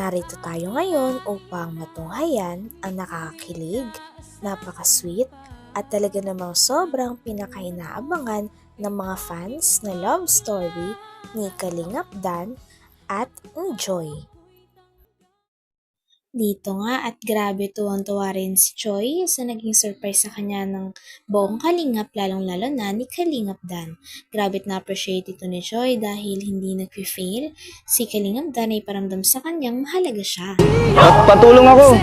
Narito tayo ngayon upang matunghayan ang nakakakilig, napaka-sweet at talaga namang sobrang pinakainaabangan ng mga fans na love story ni Kalingap Dan at ni Joy. Dito nga at grabe tuwang-tuwa rin si Joy sa naging surprise sa kanya ng buong Kalingap lalong-lalo na ni Kalingap Dan. Grabe na-appreciate ito ni Joy dahil hindi nag-fail. Si Kalingap Dan ay paramdam sa kanyang mahalaga siya. Patulong ako.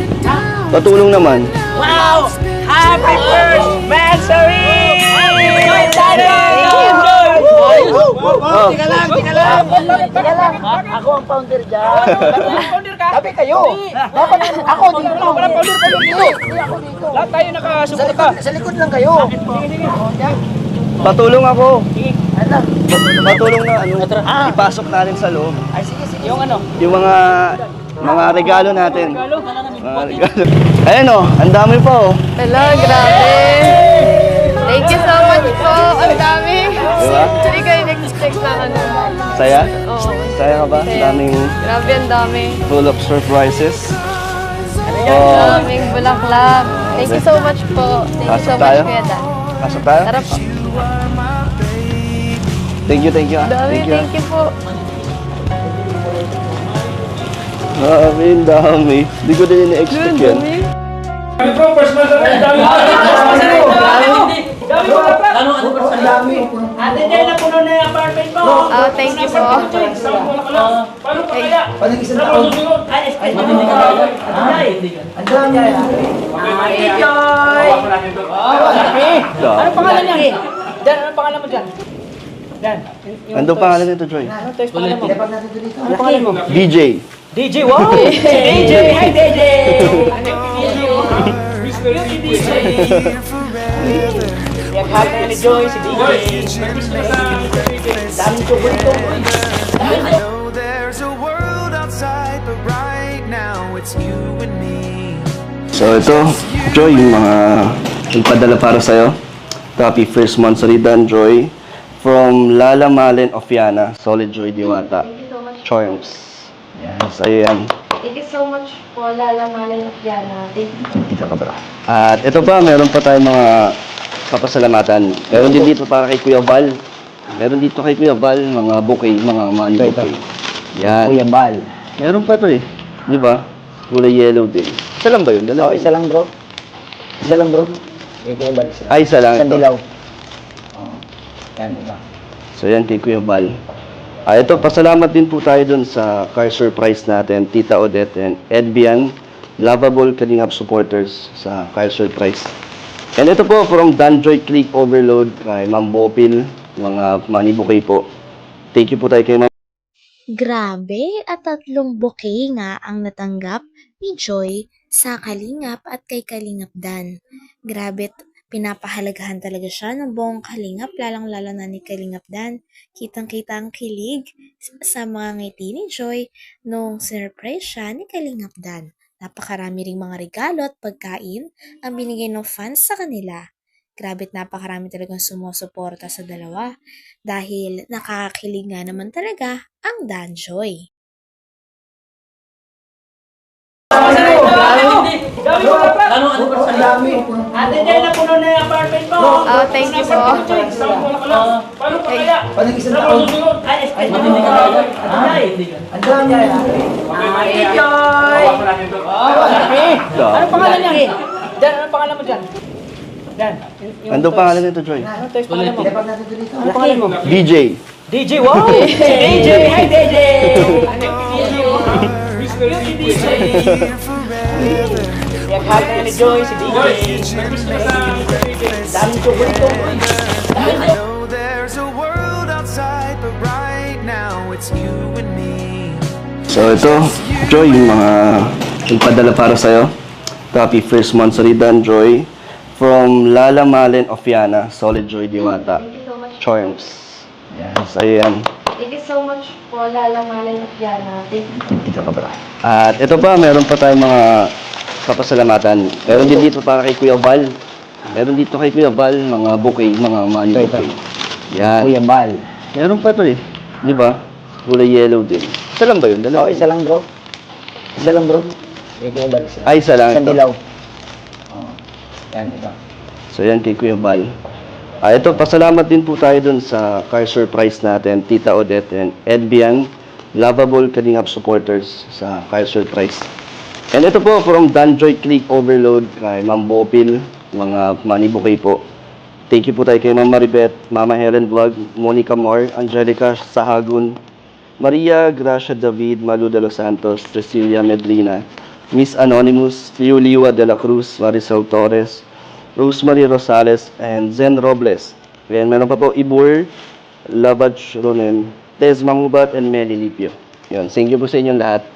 Patulong naman. Wow! Happy first anniversary! Tika lang! Ako ang founder dyan. Founder ka? Sabi kayo. Dapat ako dito. Walang founder ka dito. Ako dito. Lahat tayo nakasuporta. Sa likod lang kayo. Patulong ako. Ano? Patulong na ipasok natin sa loob. Ay, sige. Yung ano? Yung mga regalo natin. Mga regalo. Ayan o, ang dami pa o. Hello, grabe! Thank you so much po! Ang dami! Diba? Hindi kayo nag-expect na ano. Saya? Oo. Saya ka ba? Ang daming Grabe, ang dami. full of surprises. Ang daming bulaklak. Thank you so much po. Thank you so Pasok much, tayo? Kuya Dan. Pasok tayo? Tara po. Thank you. Dami, thank you po. Dami. Hindi ko din ini-expect yan. Ano bro? First month na dami. Dami. Ate Jay, napuno na yung apartment mo. Oh, thank you po. Paano pa kaya? Paling isang taon. Ay, expect namin ni Kalingap. Ang dami. Ate Joy! Ano pangalan niya? Dan, ano pangalan mo dyan? Dan. Ano pangalan nito, Joy? Ano toys pangalan mo? Dapat natin dito. Ano pangalan mo? DJ. DJ, wow! DJ! Hi, DJ! Beauty DJ! Yung happy ni Joy, si DJ. Daming chocolate. I know there's a world outside, but right now it's you and me. So ito, Joy, yung mga nagpadala para sa'yo. Happy first month sa Dan, Joy. From Lala Malen of Yana, Solid Joy Diwata. Thank you so much. Charms. Yan, sa'yo yan. Thank you so much po, Lala Malen of Yana. Thank you. Dito ka ba? At ito pa, meron pa tayong mga papasalamatan. Meron din dito para kay Kuya Val. Meron dito kay Kuya Val, mga bouquet, mga money bouquet. Yan. Kuya Bal. Meron pa to eh. Di ba? Kulay yellow din. Isa lang ba yun? Dalawa? Isa lang bro. Isa lang bro. Kuya Bal. Ay, isa lang. Isang Ito. dilaw. Yan. So yan kay Kuya Val. Ito, pasalamat din po tayo dun sa car surprise natin, Tita Odette and Edbian, lovable Kalingap supporters sa car surprise. And ito po, from Danjoy Click Overload, kay Ma'am Bopil, mga money bouquet po. Thank you po tayo kay Ma'am. Grabe at 3 bouquet nga ang natanggap ni Joy sa Kalingap at kay Kalingap Dan. Grabe, pinapahalagahan talaga siya ng buong Kalingap, lalang-lalo na ni Kalingap Dan. Kitang-kita ang kilig sa mga ngiti ni Joy nung sinurprise siya ni Kalingap Dan. Napakarami ring mga regalo at pagkain ang binigay ng fans sa kanila. Grabe, napakarami talagang sumusuporta sa dalawa dahil nakakakilig nga naman talaga ang Dan Joy. Ang dami. Ate Jay, napuno na yung apartment mo. Oh, thank you po. Paano pa kaya? Paling isang taon. Ay, expect namin ni Kalingap. Ang dami. Ate Joy! Ano pangalan niya? Dan, ano pangalan mo dyan? Dan. Ano pangalan nito, Joy? Ano toys pangalan mo? Dapat natin dito. Ano pangalan mo? DJ. DJ, wow! DJ! Hi, DJ! Beauty DJ! Yung happy ni Joy, si DJ. Daming chocolate. I know there's a world outside, but right now it's you and me. So ito, Joy, yung mga nagpadala para sa'yo. Happy first month sa Dan, Joy. From Lala Malen of Yana, Solid Joy Diwata. Thank you so much. Charms. Yan, sa'yo yan. Thank you so much po, Lala Malen of Yana. Thank you. Dito ka ba? At ito pa, meron pa tayong mga papasalamatan. Meron din dito para kay Kuya Val. Meron dito kay Kuya Val, mga bouquet, mga money bouquet. Yan. Kuya Bal. Meron pa to eh. Di ba? Kulay yellow din. Isa lang ba yun? Dalawa? Isa lang bro. Isa lang bro. Kay Kuya Bal. Ay, isa lang Isang ito. dilaw. Oo. Yan, ito. So yan kay Kuya Bal. Ito, pasalamat din po tayo dun sa car surprise natin, Tita Odette and Edbian, lovable Kalingap supporters sa car surprise. And ito po, from Danjoy Click Overload, kay Ma'am Bopil, mga money bouquet po. Thank you po tayo kay Ma'am Maribet, Mama Helen Vlog, Monica Moore, Angelica Sahagun, Maria Gracia David, Malu de los Santos, Cecilia Medlina, Miss Anonymous, Liuliwa de la Cruz, Marisol Torres, Rosemary Rosales, and Zen Robles. Ayan, meron pa po Ibur, Labaj Ronen, Tez Mangubat, and Meli Lipio. Yun, thank you po sa inyong lahat.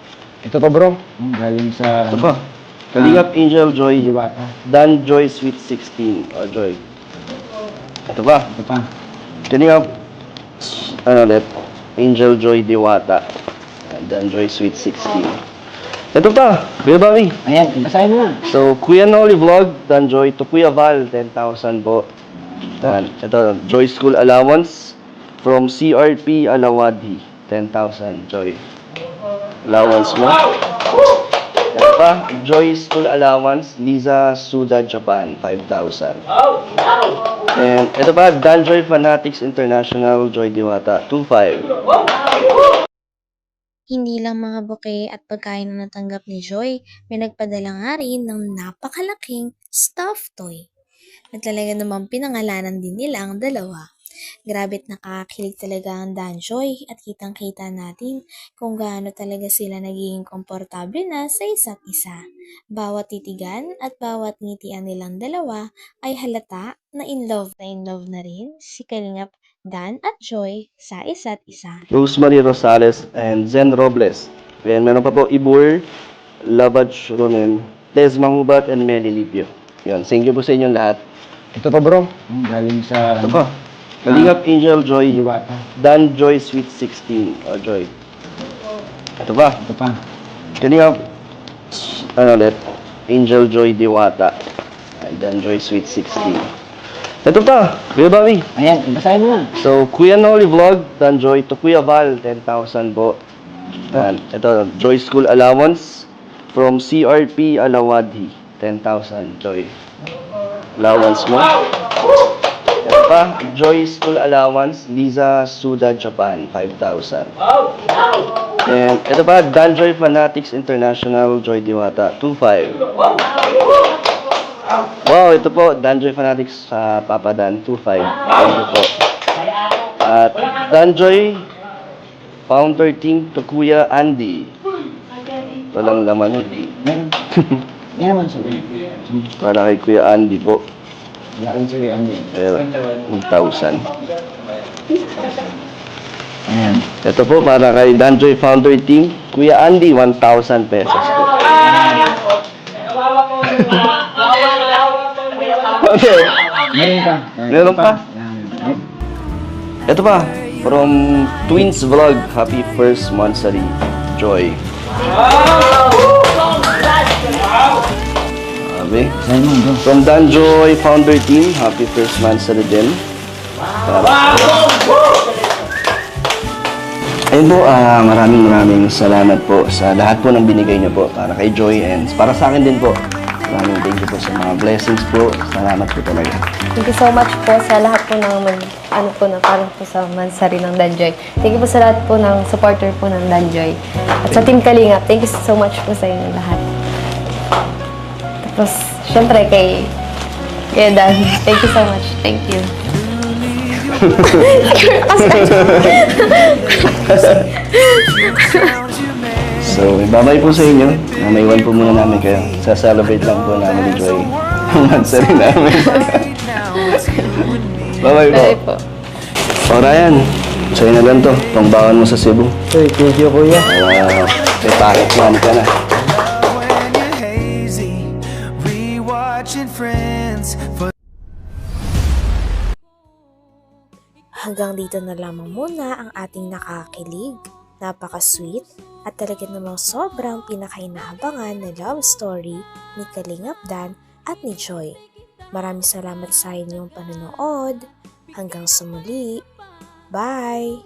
Ito pa bro. Galing sa... Ito po, Kalingap Angel Joy, Diwata. Dan Joy Sweet 16, o Joy. Ito pa, Ito pa. Kalingap, Angel Joy Diwata, Dan Joy Sweet 16. Ito pa, Kuya Bobby. Ayan, basahin mo na. So, Kuya Noli Vlog, Dan Joy, to Kuya Val, 10,000 po. Dan, ito, Joy School Allowance from CRP Alawadhi, 10,000, Joy. Allowance mo. Ito pa, Joy School Allowance, Liza Suda, Japan, 5,000. And ito pa, Dan Joy Fanatics International, Joy Diwata, 2,500. Hindi lang mga bouquet at pagkain ang natanggap ni Joy, may nagpadala nga rin ng napakalaking stuffed toy. At talaga namang pinangalanan din nila ang dalawa. Grabe't nakakakilig talaga ang Danjoy at kitang-kita natin kung gaano talaga sila nagiging komportable na sa isa't isa. Bawat titigan at bawat ngitian nilang dalawa ay halata na in love na rin si Kalingap Dan at Joy sa isa't isa. Rosemary Rosales and Zen Robles. Ayan, meron pa po Ibur, Labaj Ronen, Tez Mangubat, and Meli Lipio. Yan, thank you po sa inyong lahat. Ito pa bro. Galing sa... Ito pa, Kalingap Angel Joy, Diwata. Dan Joy Sweet 16, o Joy. Ito pa, Ito pa. Kalingap, Angel Joy Diwata, and Dan Joy Sweet 16. Ito pa, Kuya Bobby. Ayan, basahin mo na. So, Kuya Noli Vlog, Dan Joy, to Kuya Val, 10,000 po. And ito, Joy School Allowance from CRP Alawadhi, 10,000, Joy. Allowance mo. Ito pa, Joy School Allowance, Liza Suda, Japan, 5,000. And ito pa, Dan Joy Fanatics International, Joy Diwata, 2,500. Wow, ito po, Danjoy Fanatics sa Papa Dan, 2,500. Thank you po. At Danjoy Founder Team to Kuya Andy. Walang laman. Meron. Yan naman sa... Para kay Kuya Andy po. Yakin sa Andy. Ayan, 1,000. Ayan. Ito po, para kay Danjoy Founder Team, Kuya Andy, 1,000 pesos po. Okay. Meron pa. Meron pa? Ayan. Ito pa, from Twins Vlog, happy first monthsary, Joy. Sabi, Basahin mo bro. from Danjoy Founder Team, happy first monthsary din. Ayun po, maraming salamat po sa lahat po ng binigay niyo po para kay Joy and para sa akin din po. Maraming thank you po sa mga blessings po. Salamat po talaga. Thank you so much po sa lahat po ng parang po sa mansari ng Danjoy. Thank you po sa lahat po ng supporter po ng Danjoy. At sa Team Kalingap, thank you so much po sa inyo lahat. Tapos, syempre kay Dan, thank you so much. Thank you. So, babay po sa inyo. Maiwan po muna namin kayo. Sa-celebrate lang po namin ni Joy. Ang mansari namin. Bye-bye po. Bye po. O Ryan, sa'yo na lang to. Pangbawan mo sa Cebu. Uy, thank you kuya. May packet man ka na. When you're hazy, rewatching Friends. Hanggang dito na lamang muna ang ating nakakakilig, napaka-sweet, at talaga namang sobrang pinakainahabangan na love story ni Kalingap Dan at ni Joy. Maraming salamat sa inyong panonood. Hanggang sa muli. Bye!